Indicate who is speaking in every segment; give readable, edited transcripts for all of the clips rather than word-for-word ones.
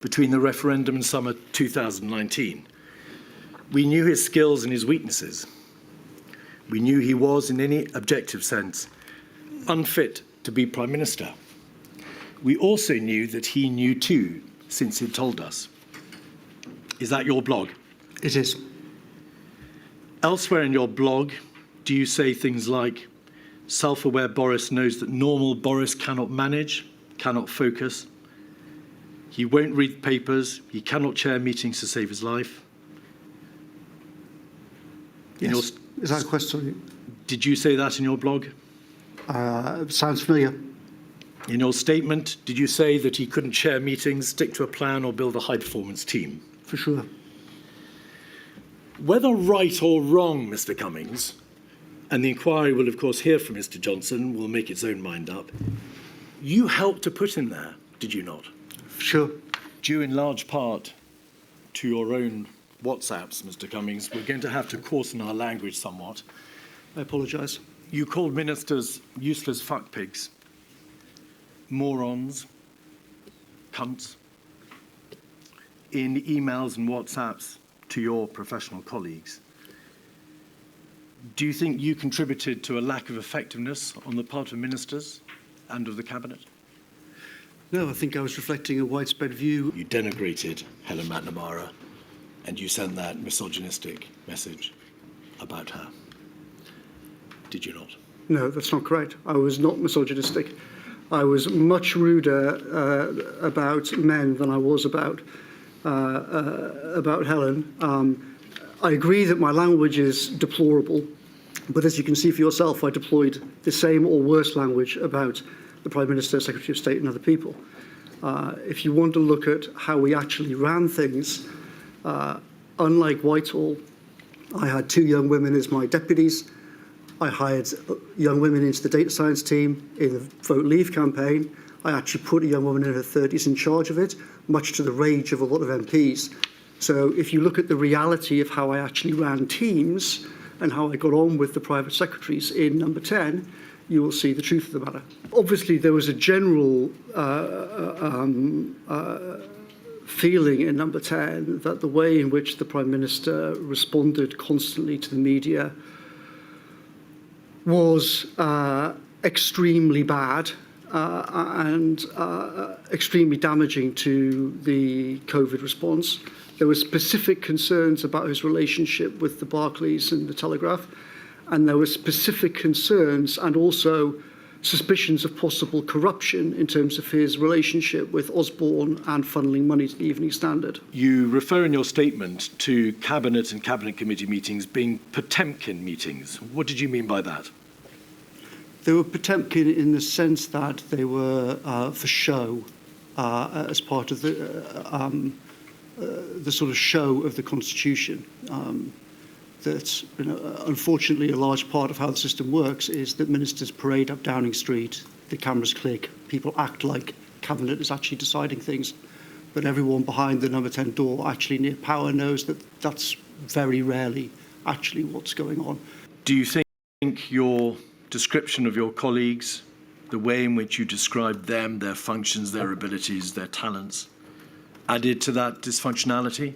Speaker 1: between the referendum and summer 2019. We knew his skills and his weaknesses. We knew he was, in any objective sense, unfit to be Prime Minister. We also knew that he knew too, since he told us. Is that your blog?
Speaker 2: It is.
Speaker 1: Elsewhere in your blog, do you say things like, self-aware Boris knows that normal Boris cannot manage, cannot focus. He won't read papers. He cannot chair meetings to save his life.
Speaker 2: Yes. Is that a question?
Speaker 1: Did you say that in your blog?
Speaker 2: Sounds familiar.
Speaker 1: In your statement, did you say that he couldn't chair meetings, stick to a plan, or build a high-performance team?
Speaker 2: For sure.
Speaker 1: Whether right or wrong, Mr. Cummings, and the inquiry will, of course, hear from Mr. Johnson, will make its own mind up, you helped to put him there, did you not?
Speaker 2: Sure.
Speaker 1: Due in large part to your own WhatsApps, Mr. Cummings, we're going to have to coarsen our language somewhat.
Speaker 2: I apologise.
Speaker 1: You called ministers useless fuckpigs, morons, cunts, in emails and WhatsApps to your professional colleagues. Do you think you contributed to a lack of effectiveness on the part of ministers and of the Cabinet?
Speaker 2: No, I think I was reflecting a widespread view.
Speaker 1: You denigrated Helen McNamara and you sent that misogynistic message about her. Did you not?
Speaker 2: No, that's not correct. I was not misogynistic. I was much ruder about men than I was about Helen. I agree that my language is deplorable, but as you can see for yourself, I deployed the same or worse language about the Prime Minister, Secretary of State and other people. If you want to look at how we actually ran things, unlike Whitehall, I had 2 young women as my deputies. I hired young women into the data science team in the Vote Leave campaign. I actually put a young woman in her 30s in charge of it, much to the rage of a lot of MPs. So if you look at the reality of how I actually ran teams and how I got on with the private secretaries in Number 10, you will see the truth of the matter. Obviously, there was a general feeling in Number 10 that the way in which the Prime Minister responded constantly to the media was extremely bad and extremely damaging to the COVID response. There were specific concerns about his relationship with the Barclays and the Telegraph, and there were specific concerns and also suspicions of possible corruption in terms of his relationship with Osborne and funneling money to the Evening Standard.
Speaker 1: You refer in your statement to Cabinet and Cabinet Committee meetings being Potemkin meetings. What did you mean by that?
Speaker 2: They were Potemkin in the sense that they were for show, as part of the sort of show of the Constitution. That, unfortunately, a large part of how the system works is that ministers parade up Downing Street, the cameras click, people act like Cabinet is actually deciding things, but everyone behind the Number 10 door, actually near power, knows that that's very rarely actually what's going on.
Speaker 1: Do you think your description of your colleagues, the way in which you described them, their functions, their abilities, their talents, added to that dysfunctionality?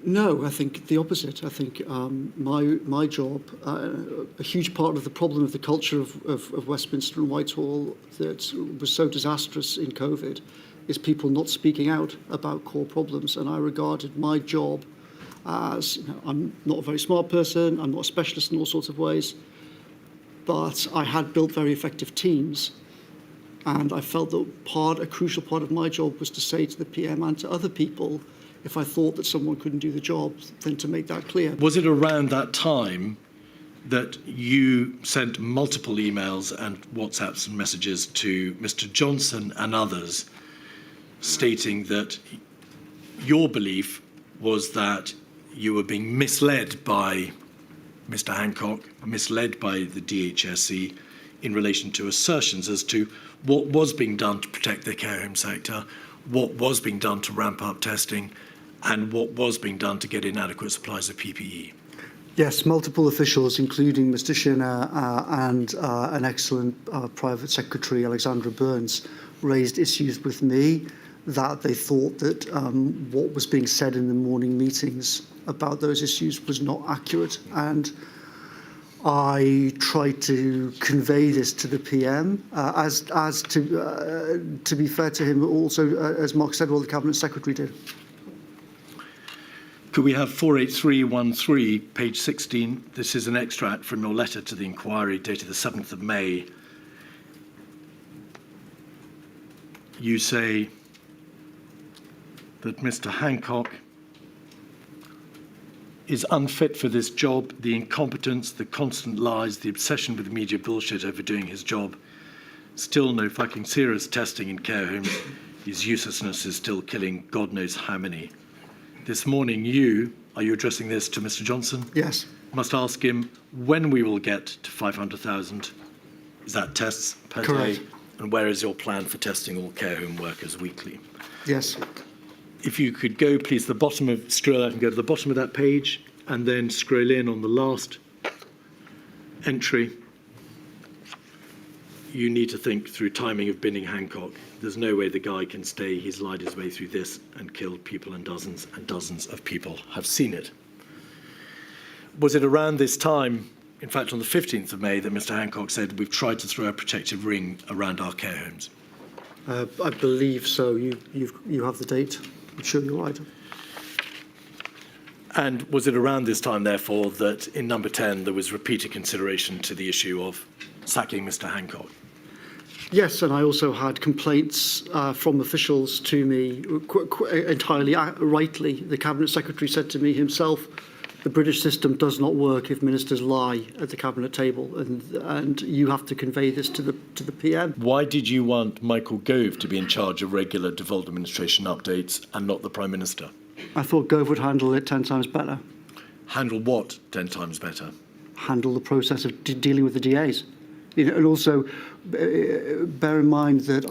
Speaker 2: No, I think the opposite. I think my job, a huge part of the problem of the culture of Westminster and Whitehall that was so disastrous in COVID is people not speaking out about core problems. And I regarded my job as, I'm not a very smart person, I'm not a specialist in all sorts of ways, but I had built very effective teams. And I felt that a crucial part of my job was to say to the PM and to other people, if I thought that someone couldn't do the job, then to make that clear.
Speaker 1: Was it around that time that you sent multiple emails and WhatsApps and messages to Mr. Johnson and others stating that your belief was that you were being misled by Mr. Hancock, misled by the DHSC in relation to assertions as to what was being done to protect the care home sector, what was being done to ramp up testing, and what was being done to get inadequate supplies of PPE?
Speaker 2: Yes, multiple officials, including Mr. Shinner and an excellent private secretary, Alexandra Burns, raised issues with me, that they thought that what was being said in the morning meetings about those issues was not accurate. And I tried to convey this to the PM, to be fair to him, also, as Mark said, well, the Cabinet Secretary did.
Speaker 1: Could we have 48313, page 16? This is an extract from your letter to the inquiry dated the 7th of May. You say that Mr. Hancock is unfit for this job, the incompetence, the constant lies, the obsession with media bullshit over doing his job. Still no fucking serious testing in care homes. His uselessness is still killing God knows how many. This morning are you addressing this to Mr. Johnson?
Speaker 2: Yes.
Speaker 1: Must ask him when we will get to 500,000. Is that tests per
Speaker 2: Correct.
Speaker 1: day? And where is your plan for testing all care home workers weekly?
Speaker 2: Yes.
Speaker 1: If you could go, please, to the bottom of, scroll out and go to the bottom of that page, and then scroll in on the last entry. You need to think through timing of binning Hancock. There's no way the guy can stay. He's lied his way through this and killed people, and dozens of people have seen it. Was it around this time, in fact on the 15th of May, that Mr. Hancock said, we've tried to throw a protective ring around our care homes?
Speaker 2: I believe so. You have the date. I'm sure you're right.
Speaker 1: And was it around this time, therefore, that in number 10 there was repeated consideration to the issue of sacking Mr. Hancock?
Speaker 2: Yes, and I also had complaints from officials to me, entirely rightly. The Cabinet Secretary said to me himself, the British system does not work if ministers lie at the Cabinet table, and you have to convey this to the PM.
Speaker 1: Why did you want Michael Gove to be in charge of regular devolved administration updates and not the Prime Minister?
Speaker 2: I thought Gove would handle it 10 times better.
Speaker 1: Handle what 10 times better?
Speaker 2: Handle the process of dealing with the DAs. And also, bear in mind that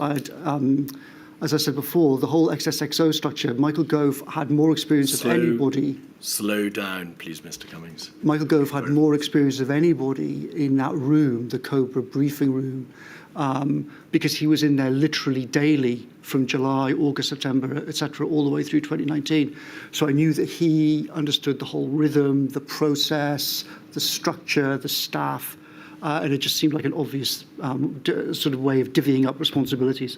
Speaker 2: as I said before, the whole XSXO structure, Michael Gove had more experience of anybody.
Speaker 1: Slow down, please, Mr. Cummings.
Speaker 2: Michael Gove had more experience of anybody in that room, the Cobra briefing room, because he was in there literally daily from July, August, September, etc., all the way through 2019. So I knew that he understood the whole rhythm, the process, the structure, the staff, and it just seemed like an obvious sort of way of divvying up responsibilities.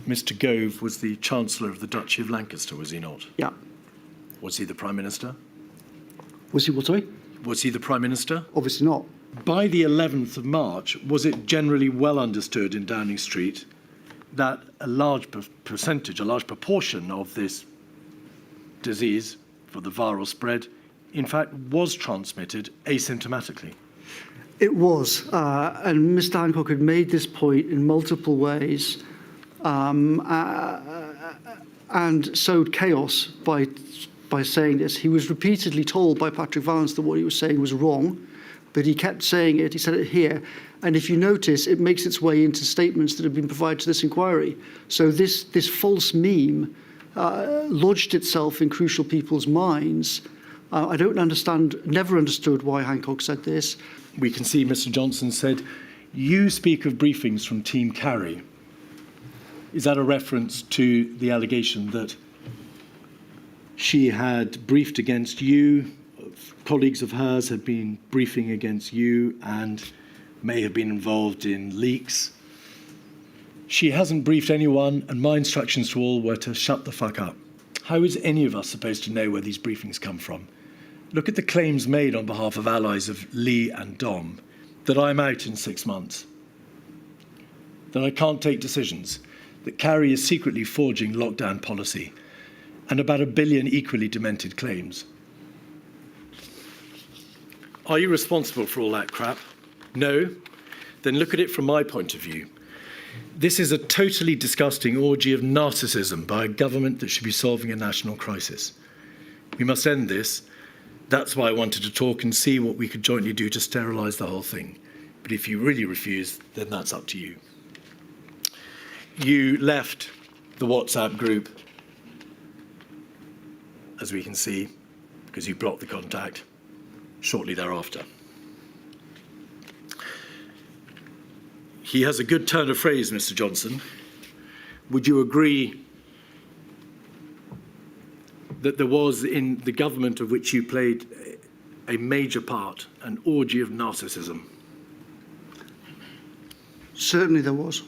Speaker 1: Mr. Gove was the Chancellor of the Duchy of Lancaster, was he not?
Speaker 2: Yeah.
Speaker 1: Was he the Prime Minister?
Speaker 2: Was he what, sorry?
Speaker 1: Was he the Prime Minister?
Speaker 2: Obviously not.
Speaker 1: By the 11th of March, was it generally well understood in Downing Street that a large percentage, a large proportion of this disease, for the viral spread, in fact, was transmitted asymptomatically?
Speaker 2: It was, and Mr. Hancock had made this point in multiple ways, and sowed chaos by saying this. He was repeatedly told by Patrick Vallance that what he was saying was wrong, but he kept saying it. He said it here, and if you notice, it makes its way into statements that have been provided to this inquiry. So this false meme lodged itself in crucial people's minds. I don't understand, never understood why Hancock said this.
Speaker 1: We can see Mr. Johnson said, you speak of briefings from Team Carey. Is that a reference to the allegation that she had briefed against you, colleagues of hers had been briefing against you and may have been involved in leaks? She hasn't briefed anyone, and my instructions to all were to shut the fuck up. How is any of us supposed to know where these briefings come from? Look at the claims made on behalf of allies of Lee and Dom, that I'm out in 6 months, that I can't take decisions, that Carey is secretly forging lockdown policy, and about 1 billion equally demented claims. Are you responsible for all that crap? No? Then look at it from my point of view. This is a totally disgusting orgy of narcissism by a government that should be solving a national crisis. We must end this. That's why I wanted to talk and see what we could jointly do to sterilise the whole thing. But if you really refuse, then that's up to you. You left the WhatsApp group, as we can see, because you blocked the contact shortly thereafter. He has a good turn of phrase, Mr. Johnson. would you agree that there was, in the government of which you played a major part, an orgy of narcissism?
Speaker 2: Certainly there was.